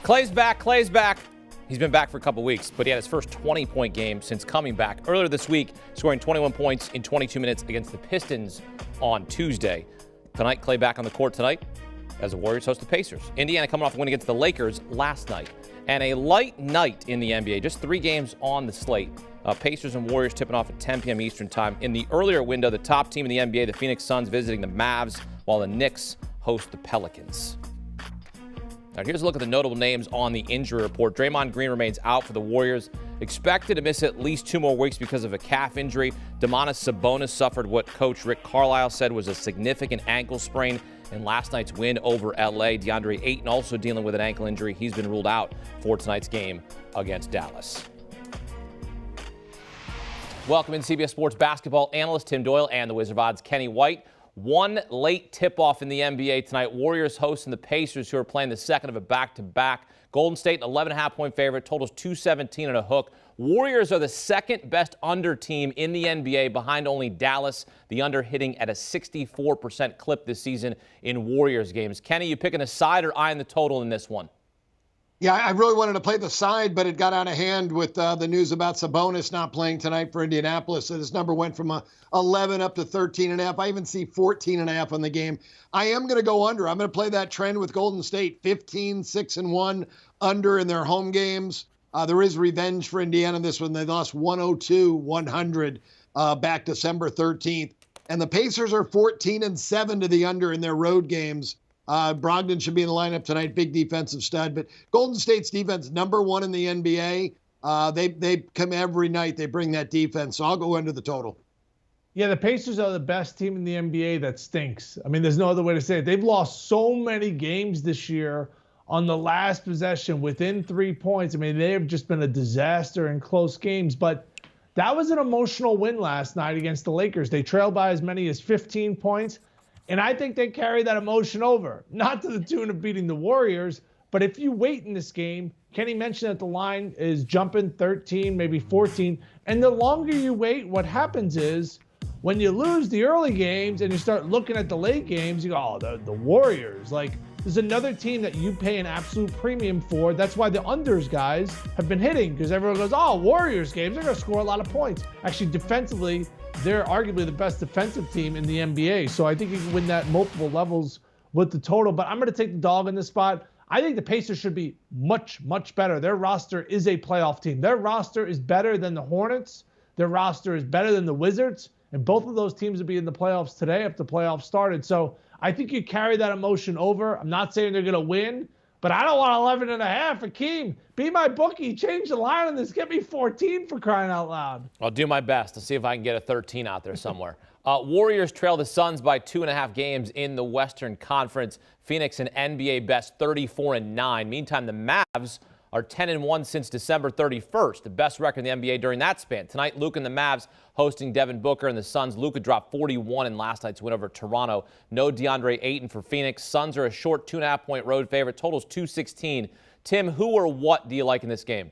Clay's back. He's been back for a couple weeks, but he had his first 20-point game since coming back earlier this week, scoring 21 points in 22 minutes against the Pistons on Tuesday. Tonight, Clay back on the court tonight as the Warriors host the Pacers. Indiana coming off a win against the Lakers last night. And a light night in the NBA, just 3 games on the slate. Pacers and Warriors tipping off at 10 p.m. Eastern time. In the earlier window, the top team in the NBA, the Phoenix Suns, visiting the Mavs, while the Knicks host the Pelicans. Now, here's a look at the notable names on the injury report. Draymond Green remains out for the Warriors, expected to miss at least 2 more weeks because of a calf injury. Domantas Sabonis suffered what coach Rick Carlisle said was a significant ankle sprain in last night's win over LA. DeAndre Ayton also dealing with an ankle injury. He's been ruled out for tonight's game against Dallas. Welcome in CBS Sports basketball analyst Tim Doyle and the Wizard of Odds Kenny White. One late tip-off in the NBA tonight. Warriors hosting the Pacers, who are playing the second of a back-to-back. Golden State, an 11.5-point favorite, totals 217 and a hook. Warriors are the second best under team in the NBA, behind only Dallas. The under hitting at a 64% clip this season in Warriors games. Kenny, you picking a side or eyeing the total in this one? Yeah, I really wanted to play the side, but it got out of hand with the news about Sabonis not playing tonight for Indianapolis. So this number went from 11 up to 13.5. I even see 14.5 on the game. I am going to go under. I'm going to play that trend with Golden State, 15-6-1 under in their home games. There is revenge for Indiana in this one. They lost 102-100 back December 13th. And the Pacers are 14-7 to the under in their road games. Brogdon should be in the lineup tonight, big defensive stud. But Golden State's defense, number 1 in the NBA. They come every night. They bring that defense. So I'll go under the total. Yeah, the Pacers are the best team in the NBA that stinks. I mean, there's no other way to say it. They've lost so many games this year on the last possession within 3 points. I mean, they have just been a disaster in close games. But that was an emotional win last night against the Lakers. They trailed by as many as 15 points. And I think they carry that emotion over, not to the tune of beating the Warriors, but if you wait in this game, Kenny mentioned that the line is jumping 13, maybe 14, and the longer you wait, what happens is when you lose the early games and you start looking at the late games, you go, oh, the Warriors, like there's another team that you pay an absolute premium for. That's why the unders guys have been hitting, because everyone goes, oh, Warriors games, they're going to score a lot of points. Actually, defensively, they're arguably the best defensive team in the NBA. So I think you can win that multiple levels with the total. But I'm going to take the dog in this spot. I think the Pacers should be much, much better. Their roster is a playoff team. Their roster is better than the Hornets. Their roster is better than the Wizards. And both of those teams will be in the playoffs today if the playoffs started. So I think you carry that emotion over. I'm not saying they're going to win, but I don't want 11.5. Akeem, be my bookie. Change the line on this. Get me 14 for crying out loud. I'll do my best to see if I can get a 13 out there somewhere. Warriors trail the Suns by 2.5 games in the Western Conference. Phoenix an NBA best 34-9. Meantime, the Mavs are 10-1 since December 31st, the best record in the NBA during that span. Tonight, Luka and the Mavs hosting Devin Booker and the Suns. Luka dropped 41 in last night's win over Toronto. No DeAndre Ayton for Phoenix. Suns are a short 2.5-point road favorite. Totals 216. Tim, who or what do you like in this game?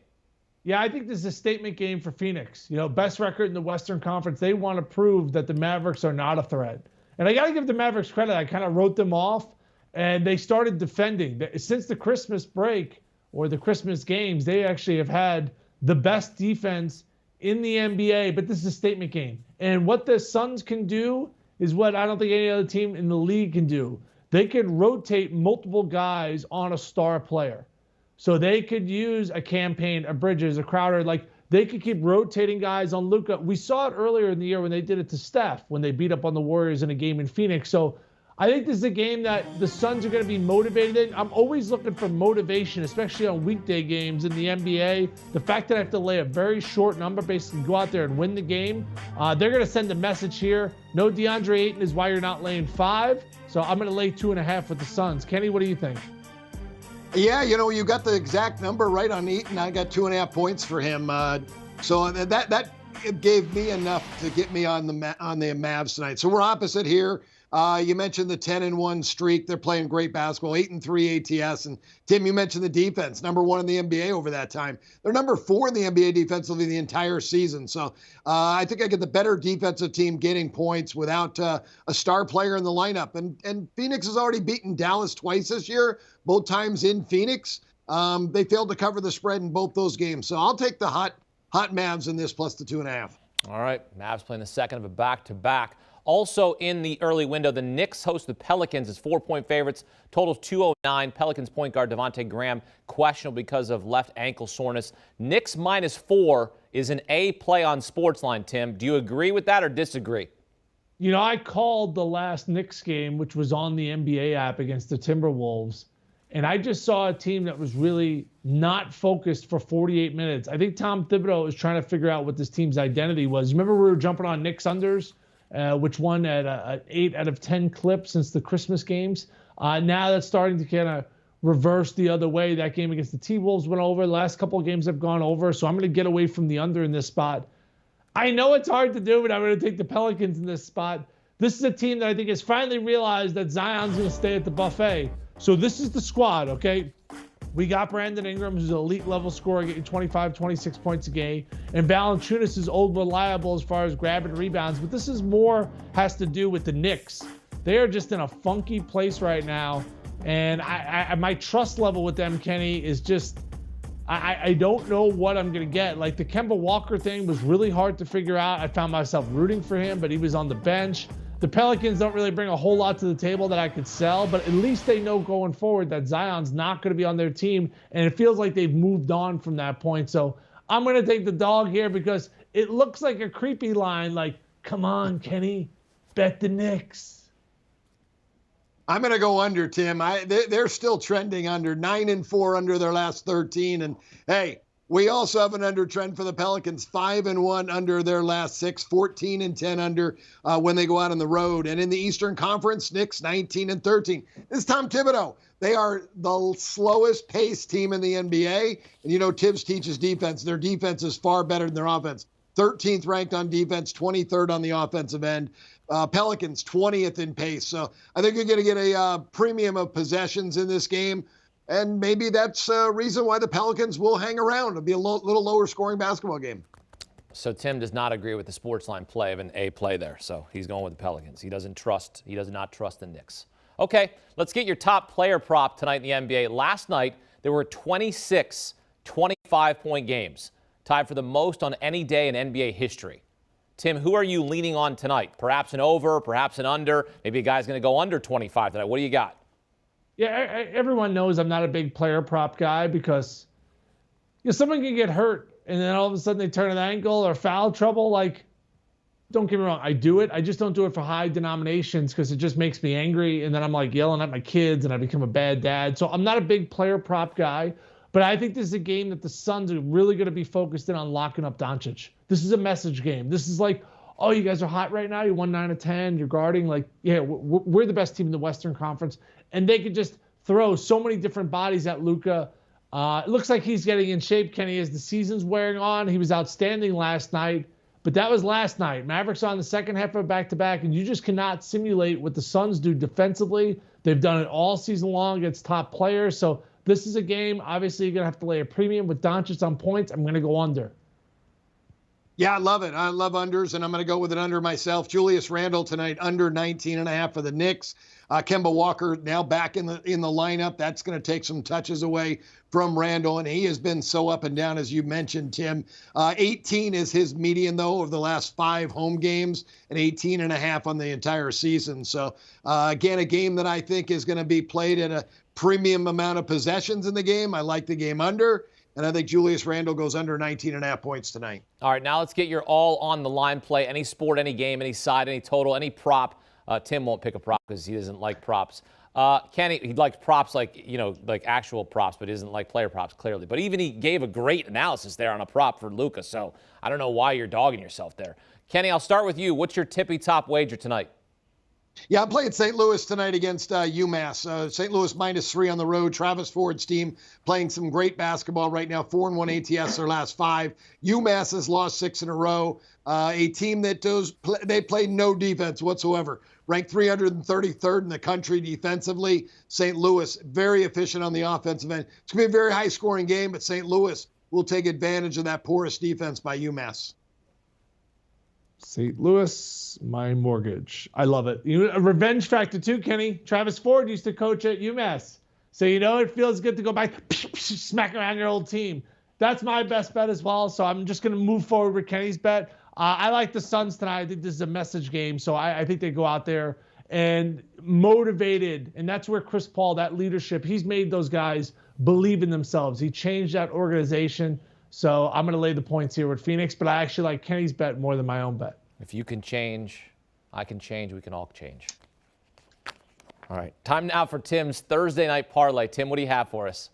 Yeah, I think this is a statement game for Phoenix. You know, best record in the Western Conference. They want to prove that the Mavericks are not a threat. And I got to give the Mavericks credit. I kind of wrote them off, and they started defending. Since the Christmas break or the Christmas games, they actually have had the best defense in the NBA, but this is a statement game. And what the Suns can do is what I don't think any other team in the league can do. They can rotate multiple guys on a star player. So they could use a Campaign, a Bridges, a Crowder. Like, they could keep rotating guys on Luka. We saw it earlier in the year when they did it to Steph, when they beat up on the Warriors in a game in Phoenix. So I think this is a game that the Suns are going to be motivated in. I'm always looking for motivation, especially on weekday games in the NBA. The fact that I have to lay a very short number, basically go out there and win the game, they're going to send a message here. No DeAndre Ayton is why you're not laying 5. So I'm going to lay 2.5 with the Suns. Kenny, what do you think? Yeah, you know, you got the exact number right on Eaton. I got 2.5 points for him. So that gave me enough to get me on the Mavs tonight. So we're opposite here. You mentioned the 10-1 streak. They're playing great basketball, 8-3 ATS. And Tim, you mentioned the defense, number 1 in the NBA over that time. They're number 4 in the NBA defensively the entire season. So I think I get the better defensive team getting points without a star player in the lineup. And Phoenix has already beaten Dallas twice this year, both times in Phoenix. They failed to cover the spread in both those games. So I'll take the hot Mavs in this plus the 2.5. All right, Mavs playing the second of a back-to-back. Also in the early window, the Knicks host the Pelicans as 4-point favorites. Total 209. Pelicans point guard Devontae Graham questionable because of left ankle soreness. Knicks -4 is an A play on Sportsline, Tim. Do you agree with that or disagree? You know, I called the last Knicks game, which was on the NBA app against the Timberwolves, and I just saw a team that was really not focused for 48 minutes. I think Tom Thibodeau was trying to figure out what this team's identity was. Remember we were jumping on Knicks unders, which won at an 8 out of 10 clip since the Christmas games. Now that's starting to kind of reverse the other way. That game against the T-Wolves went over. The last couple of games have gone over, so I'm going to get away from the under in this spot. I know it's hard to do, but I'm going to take the Pelicans in this spot. This is a team that I think has finally realized that Zion's going to stay at the buffet. So this is the squad, okay? We got Brandon Ingram, who's an elite level scorer, getting 25, 26 points a game. And Valanciunas is old reliable as far as grabbing rebounds. But this is more has to do with the Knicks. They are just in a funky place right now. And my trust level with them, Kenny, is just I don't know what I'm going to get. Like the Kemba Walker thing was really hard to figure out. I found myself rooting for him, but he was on the bench. The Pelicans don't really bring a whole lot to the table that I could sell, but at least they know going forward that Zion's not going to be on their team, and it feels like they've moved on from that point. So I'm going to take the dog here because it looks like a creepy line, like, come on, Kenny, bet the Knicks. I'm going to go under, Tim. They're still trending under 9-4 under their last 13. And hey, we also have an under trend for the Pelicans, 5-1 under their last 6, 14-10 under when they go out on the road. And in the Eastern Conference, Knicks 19-13. This is Tom Thibodeau. They are the slowest paced team in the NBA. And you know, Tibbs teaches defense. Their defense is far better than their offense. 13th ranked on defense, 23rd on the offensive end. Pelicans 20th in pace. So I think you're going to get a premium of possessions in this game. And maybe that's a reason why the Pelicans will hang around. It'll be a little lower scoring basketball game. So Tim does not agree with the Sportsline play of an A play there. So he's going with the Pelicans. He does not trust the Knicks. Okay, let's get your top player prop tonight in the NBA. Last night, there were 26 25-point games, tied for the most on any day in NBA history. Tim, who are you leaning on tonight? Perhaps an over, perhaps an under. Maybe a guy's going to go under 25 tonight. What do you got? Yeah, everyone knows I'm not a big player prop guy because someone can get hurt and then all of a sudden they turn an ankle or foul trouble. Like, don't get me wrong, I do it. I just don't do it for high denominations because it just makes me angry. And then I'm like yelling at my kids and I become a bad dad. So I'm not a big player prop guy, but I think this is a game that the Suns are really going to be focused in on locking up Doncic. This is a message game. This is like, oh, you guys are hot right now. You won 9 of 10. You're guarding. Like, yeah, we're the best team in the Western Conference. And they could just throw so many different bodies at Luka. It looks like he's getting in shape, Kenny, as the season's wearing on. He was outstanding last night, but that was last night. Mavericks on the second half of a back-to-back, and you just cannot simulate what the Suns do defensively. They've done it all season long against top players. So this is a game, obviously, you're going to have to lay a premium with Doncic on points. I'm going to go under. Yeah, I love it. I love unders, and I'm going to go with an under myself. Julius Randle tonight, under 19.5 for the Knicks. Kemba Walker now back in the lineup. That's going to take some touches away from Randle, and he has been so up and down, as you mentioned, Tim. 18 is his median, though, over the last 5 home games, and 18.5 on the entire season. So, again, a game that I think is going to be played at a premium amount of possessions in the game. I like the game under. And I think Julius Randle goes under 19.5 points tonight. All right, now let's get your all-on-the-line play. Any sport, any game, any side, any total, any prop. Tim won't pick a prop because he doesn't like props. Kenny, he likes props like actual props, but he doesn't like player props, clearly. But even he gave a great analysis there on a prop for Luka, so I don't know why you're dogging yourself there. Kenny, I'll start with you. What's your tippy-top wager tonight? Yeah, I'm playing St. Louis tonight against UMass. St. Louis -3 on the road. Travis Ford's team playing some great basketball right now. 4-1 ATS their last 5. UMass has lost 6 in a row. A team that they play no defense whatsoever. Ranked 333rd in the country defensively. St. Louis very efficient on the offensive end. It's going to be a very high-scoring game, but St. Louis will take advantage of that porous defense by UMass. St. Louis, my mortgage. I love it. A revenge factor too, Kenny. Travis Ford used to coach at UMass. So, it feels good to go back, smack around your old team. That's my best bet as well. So I'm just going to move forward with Kenny's bet. I like the Suns tonight. I think this is a message game. So I think they go out there and motivated. And that's where Chris Paul, that leadership, he's made those guys believe in themselves. He changed that organization. So I'm going to lay the points here with Phoenix. But I actually like Kenny's bet more than my own bet. If you can change, I can change. We can all change. All right, time now for Tim's Thursday night parlay. Tim, what do you have for us?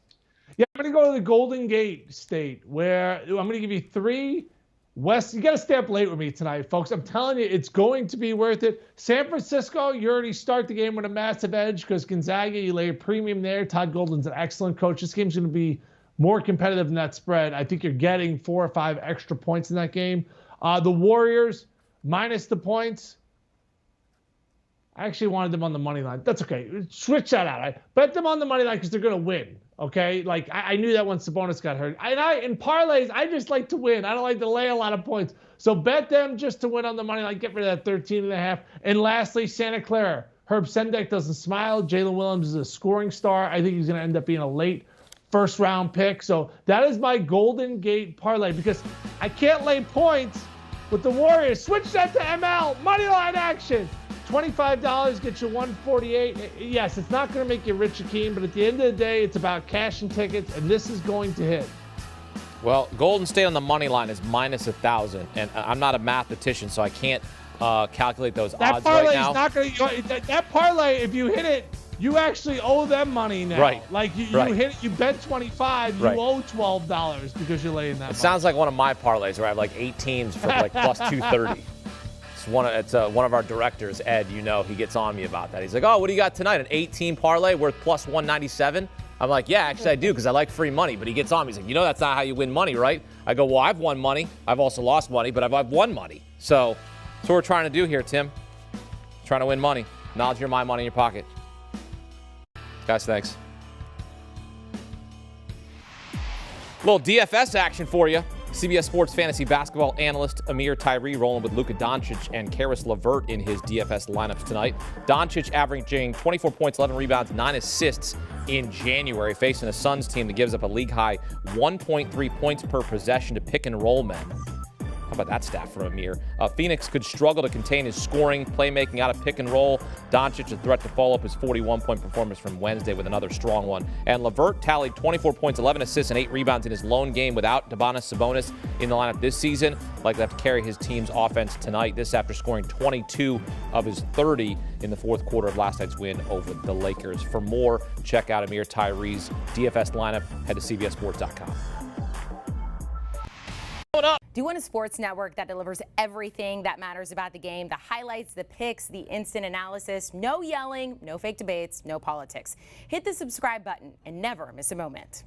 Yeah, I'm going to go to the Golden Gate State, where I'm going to give you 3 West. You got to stay up late with me tonight, folks. I'm telling you, it's going to be worth it. San Francisco, you already start the game with a massive edge because Gonzaga, you lay a premium there. Todd Golden's an excellent coach. This game's going to be more competitive than that spread. I think you're getting 4 or 5 extra points in that game. The Warriors, minus the points. I actually wanted them on the money line. That's okay. Switch that out. I bet them on the money line because they're going to win. Okay? Like, I knew that when Sabonis got hurt. In parlays, I just like to win. I don't like to lay a lot of points. So bet them just to win on the money line. Get rid of that 13.5. And lastly, Santa Clara. Herb Sendek doesn't smile. Jalen Williams is a scoring star. I think he's going to end up being a late first-round pick. So that is my Golden Gate parlay because I can't lay points with the Warriors. Switch that to ML. Money line action. $25 gets you $148. Yes, it's not going to make you rich, Akeem, but at the end of the day, it's about cash and tickets, and this is going to hit. Well, Golden State on the money line is minus 1,000, and I'm not a mathematician, so I can't calculate those odds right now. That parlay, if you hit it, you actually owe them money now. Right. Like you hit it, you bet 25, you owe $12 because you're laying that money. Sounds like one of my parlays where I have like 8 teams for like plus 230. It's one of our directors, Ed. He gets on me about that. He's like, "Oh, what do you got tonight? An 18 parlay worth plus 197?" I'm like, "Yeah, actually I do because I like free money." But he gets on me. He's like, "That's not how you win money, right?" I go, "Well, I've won money. I've also lost money, but I've won money." So that's what we're trying to do here, Tim. Trying to win money. Knowledge your mind, money in your pocket. Guys, thanks. A little DFS action for you. CBS Sports fantasy basketball analyst Amir Tyree rolling with Luka Doncic and Karis LeVert in his DFS lineups tonight. Doncic averaging 24 points, 11 rebounds, 9 assists in January, facing a Suns team that gives up a league-high 1.3 points per possession to pick-and-roll men. How about that stat from Amir? Phoenix could struggle to contain his scoring, playmaking out of pick and roll. Doncic a threat to follow up his 41-point performance from Wednesday with another strong one. And LeVert tallied 24 points, 11 assists, and 8 rebounds in his lone game without Sabonis in the lineup this season. Likely to have to carry his team's offense tonight. This after scoring 22 of his 30 in the fourth quarter of last night's win over the Lakers. For more, check out Amir Tyree's DFS lineup. Head to CBSSports.com. Do you want a sports network that delivers everything that matters about the game? The highlights, the picks, the instant analysis, no yelling, no fake debates, no politics. Hit the subscribe button and never miss a moment.